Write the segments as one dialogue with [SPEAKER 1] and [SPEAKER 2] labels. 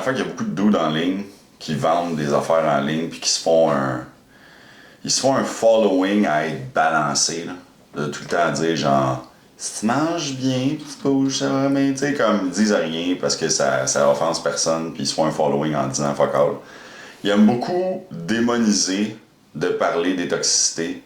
[SPEAKER 1] affaire qu'il y a beaucoup de dudes en ligne qui vendent des affaires en ligne puis qui se font un following à être balancé, là. De tout le temps à dire genre si tu manges bien, c'est pas où ça va, mais tu sais, comme ils disent rien parce que ça offense personne puis ils se font un following en disant fuck all. Ils aiment beaucoup démoniser de parler des toxicités.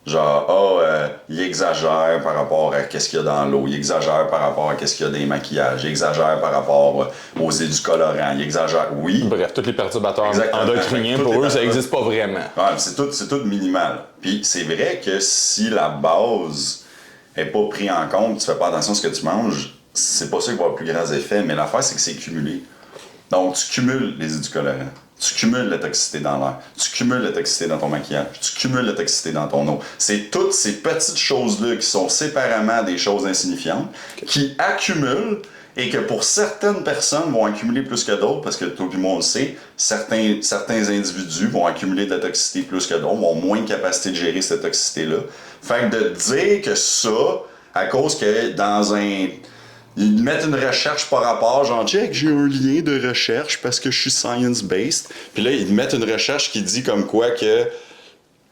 [SPEAKER 1] Genre, il exagère par rapport à qu'est-ce qu'il y a dans l'eau, il exagère par rapport à qu'est-ce qu'il y a dans les maquillages, il exagère par rapport aux édulcorants, il exagère, oui.
[SPEAKER 2] Bref, tous les perturbateurs endocriniens, pour eux, ça n'existe pas vraiment.
[SPEAKER 1] Ouais, c'est tout minimal. Puis c'est vrai que si la base n'est pas prise en compte, tu fais pas attention à ce que tu manges, c'est pas ça qui va avoir plus grands effets, mais l'affaire, c'est que c'est cumulé. Donc, tu cumules les édulcorants. Tu cumules la toxicité dans l'air, tu cumules la toxicité dans ton maquillage, tu cumules la toxicité dans ton eau. C'est toutes ces petites choses-là qui sont séparément des choses insignifiantes, qui accumulent et que pour certaines personnes vont accumuler plus que d'autres, parce que toi et moi on le sait, certains individus vont accumuler de la toxicité plus que d'autres, vont moins de capacité de gérer cette toxicité-là. Fait que de dire que ça, à cause que dans un... Ils mettent une recherche par rapport, genre, check, j'ai un lien de recherche parce que je suis science-based. Puis là, ils mettent une recherche qui dit comme quoi que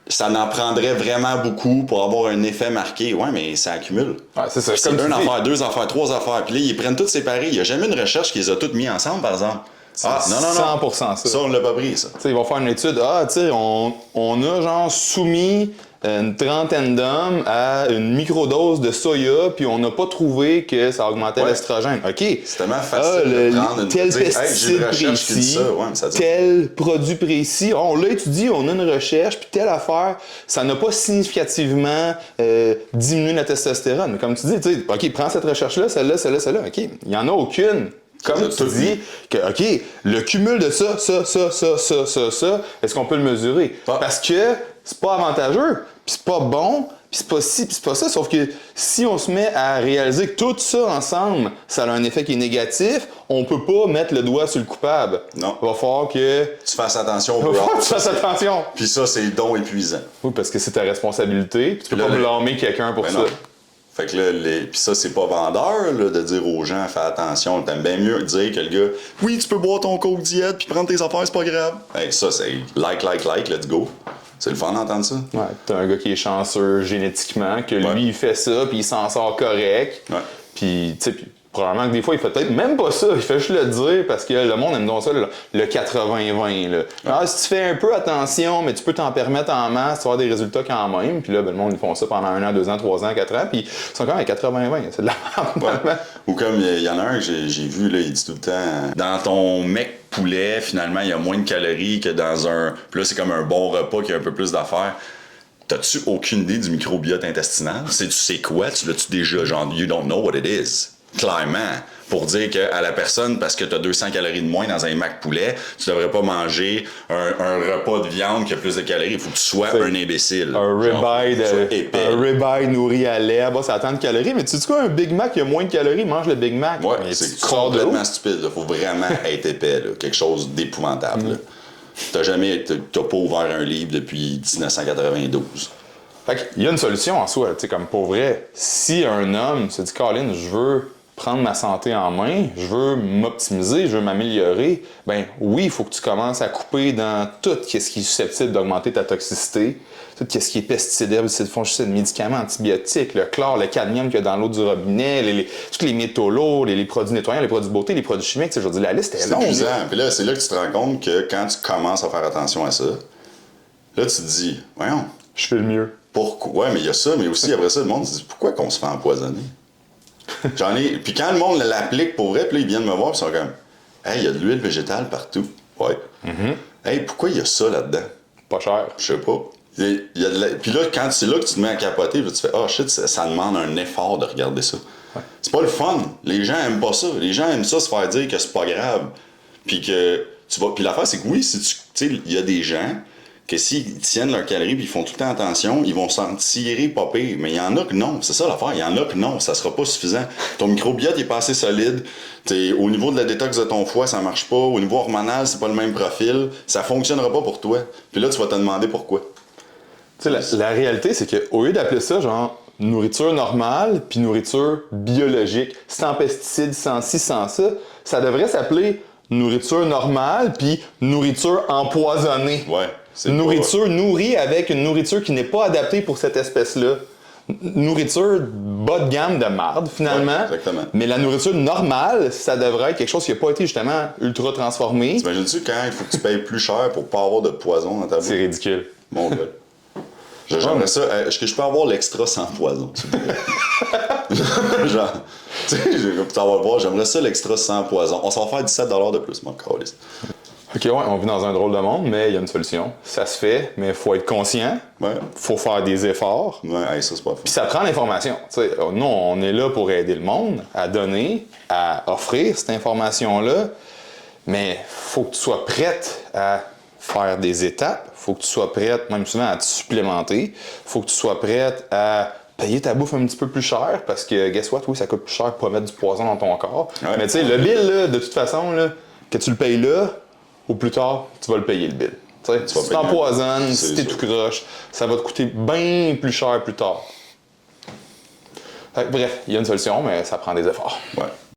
[SPEAKER 1] ça n'en prendrait vraiment beaucoup pour avoir un effet marqué. Ouais, mais ça accumule.
[SPEAKER 2] Ouais, c'est ça.
[SPEAKER 1] C'est une affaire, deux affaires, trois affaires. Puis là, ils prennent toutes séparées. Il n'y a jamais une recherche qui les a toutes mis ensemble, par exemple.
[SPEAKER 2] Ah, non. 100% ça.
[SPEAKER 1] Ça, on l'a pas pris, ça.
[SPEAKER 2] T'sais, ils vont faire une étude. Ah, tu sais, on a genre soumis une trentaine d'hommes à une microdose de soya, puis on n'a pas trouvé que ça augmentait l'estrogène. OK.
[SPEAKER 1] C'est tellement facile de prendre
[SPEAKER 2] tel pesticide précis, tel produit précis. On l'a étudié, on a une recherche, puis telle affaire, ça n'a pas significativement diminué la testostérone. Mais comme tu dis, OK, prends cette recherche-là, celle-là. OK, il n'y en a aucune. Comme tu dis, que, OK, le cumul de ça, est-ce qu'on peut le mesurer? Parce que c'est pas avantageux, puis c'est pas bon, puis c'est pas ci, puis c'est pas ça. Sauf que si on se met à réaliser que tout ça ensemble, ça a un effet qui est négatif, on peut pas mettre le doigt sur le coupable.
[SPEAKER 1] Non.
[SPEAKER 2] Il va falloir que...
[SPEAKER 1] Tu fasses attention au
[SPEAKER 2] beurre. Tu fasses attention.
[SPEAKER 1] Puis ça, c'est le don épuisant.
[SPEAKER 2] Oui, parce que c'est ta responsabilité, puis tu peux pas blâmer quelqu'un pour ça.
[SPEAKER 1] Non. Fait que là, puis ça, c'est pas vendeur là, de dire aux gens, fais attention. T'aimes bien mieux dire que le gars, oui, tu peux boire ton coke diète puis prendre tes affaires, c'est pas grave. Hey, ça, c'est like, let's go. C'est le fun d'entendre ça.
[SPEAKER 2] Ouais, t'as un gars qui est chanceux génétiquement, que lui, il fait ça, puis il s'en sort correct.
[SPEAKER 1] Ouais.
[SPEAKER 2] Puis, tu sais, probablement que des fois, il fait peut-être même pas ça. Il fait juste le dire parce que le monde aime donc ça, le 80-20. Là. Ah, si tu fais un peu attention, mais tu peux t'en permettre en masse, tu vas avoir des résultats quand même. Puis là, le monde, ils font ça pendant 1 an, 2 ans, 3 ans, 4 ans. Puis ils sont quand même à 80-20. C'est de la merde.
[SPEAKER 1] Ouais. Ou comme il y en a un que j'ai vu, là, il dit tout le temps, dans ton mec poulet, finalement, il y a moins de calories que dans un... Puis là, c'est comme un bon repas qui a un peu plus d'affaires. T'as-tu aucune idée du microbiote intestinal? Tu sais quoi? Tu l'as-tu déjà? Genre, you don't know what it is. Clairement, pour dire qu'à la personne, parce que tu as 200 calories de moins dans un mac poulet, tu devrais pas manger un repas de viande qui a plus de calories. Il faut que tu sois un imbécile.
[SPEAKER 2] Un ribeye nourri à lait, ça a tant de calories. Mais tu sais quoi, un Big Mac, il y a moins de calories, mange le Big Mac.
[SPEAKER 1] Ouais, c'est complètement stupide. Il faut vraiment être épais. Là. Quelque chose d'épouvantable. T'as pas ouvert un livre depuis 1992.
[SPEAKER 2] Fait qu'il y a une solution en soi, tu sais, comme pour vrai. Si un homme se dit, Colin, je veux prendre ma santé en main, je veux m'optimiser, je veux m'améliorer, ben oui, il faut que tu commences à couper dans tout ce qui est susceptible d'augmenter ta toxicité, tout ce qui est pesticidaire, fongicides, médicaments, antibiotiques, le chlore, le cadmium qu'il y a dans l'eau du robinet, tous les métaux lourds, les produits nettoyants, les produits de beauté, les produits chimiques, je veux dire, la liste est longue.
[SPEAKER 1] C'est épuisant. Puis là, c'est là que tu te rends compte que quand tu commences à faire attention à ça, là, tu te dis, voyons.
[SPEAKER 2] Je fais le mieux.
[SPEAKER 1] Pourquoi? Ouais, mais il y a ça, mais aussi après ça, le monde se dit, pourquoi qu'on se fait empoisonner? Puis quand le monde l'applique pour vrai, puis là, ils viennent me voir, puis ils sont comme, hey, il y a de l'huile végétale partout. Ouais. Hey, pourquoi il y a ça là-dedans?
[SPEAKER 2] Pas cher.
[SPEAKER 1] Je sais pas. Puis là, quand c'est là que tu te mets à capoter, puis tu fais, oh shit, ça demande un effort de regarder ça. Ouais. C'est pas le fun. Les gens aiment pas ça. Les gens aiment ça se faire dire que c'est pas grave. Puis que tu vas. Puis l'affaire, c'est que oui, si tu sais, il y a des gens que s'ils tiennent leurs calories puis ils font tout le temps attention, ils vont s'en tirer pas pire. Mais il y en a que non, c'est ça l'affaire. Il y en a que non, ça sera pas suffisant. Ton microbiote il est pas assez solide. Au niveau de la détox de ton foie, ça marche pas. Au niveau hormonal, c'est pas le même profil. Ça fonctionnera pas pour toi. Puis là, tu vas te demander pourquoi.
[SPEAKER 2] Tu sais, la réalité, c'est qu'au lieu d'appeler ça genre nourriture normale puis nourriture biologique, sans pesticides, sans ci, sans ça, ça devrait s'appeler nourriture normale, puis nourriture empoisonnée.
[SPEAKER 1] Ouais.
[SPEAKER 2] Nourriture nourrie avec une nourriture qui n'est pas adaptée pour cette espèce-là. Nourriture bas de gamme de marde, finalement.
[SPEAKER 1] Ouais, exactement.
[SPEAKER 2] Mais la nourriture normale, ça devrait être quelque chose qui n'a pas été justement ultra transformé.
[SPEAKER 1] T'imagines-tu quand il faut que tu payes plus cher pour pas avoir de poison dans ta bouche?
[SPEAKER 2] C'est ridicule.
[SPEAKER 1] Mon gars. J'aimerais ça. Est-ce que je peux avoir l'extra sans poison, s'il vous plaît? Genre, tu sais, j'aimerais ça l'extra sans poison. On s'en va faire 17 $ de plus, mon câlisse.
[SPEAKER 2] OK, ouais, on vit dans un drôle de monde, mais il y a une solution. Ça se fait, mais il faut être conscient.
[SPEAKER 1] Ouais.
[SPEAKER 2] Faut faire des efforts.
[SPEAKER 1] Ouais, ça, c'est pas fou.
[SPEAKER 2] Puis ça prend l'information. Tu sais, nous, on est là pour aider le monde à donner, à offrir cette information-là, mais faut que tu sois prête à faire des étapes. Faut que tu sois prête, même souvent, à te supplémenter. Faut que tu sois prête à payer ta bouffe un petit peu plus cher, parce que, guess what, oui, ça coûte plus cher pour mettre du poison dans ton corps.
[SPEAKER 1] Ouais.
[SPEAKER 2] Mais tu sais, le bill, là, de toute façon, là, que tu le payes là, ou plus tard, tu vas le payer le bill. T'sais, si tu t'empoisonnes, si t'es tout croche, ça va te coûter bien plus cher plus tard. Bref, il y a une solution, mais ça prend des efforts.
[SPEAKER 1] Ouais.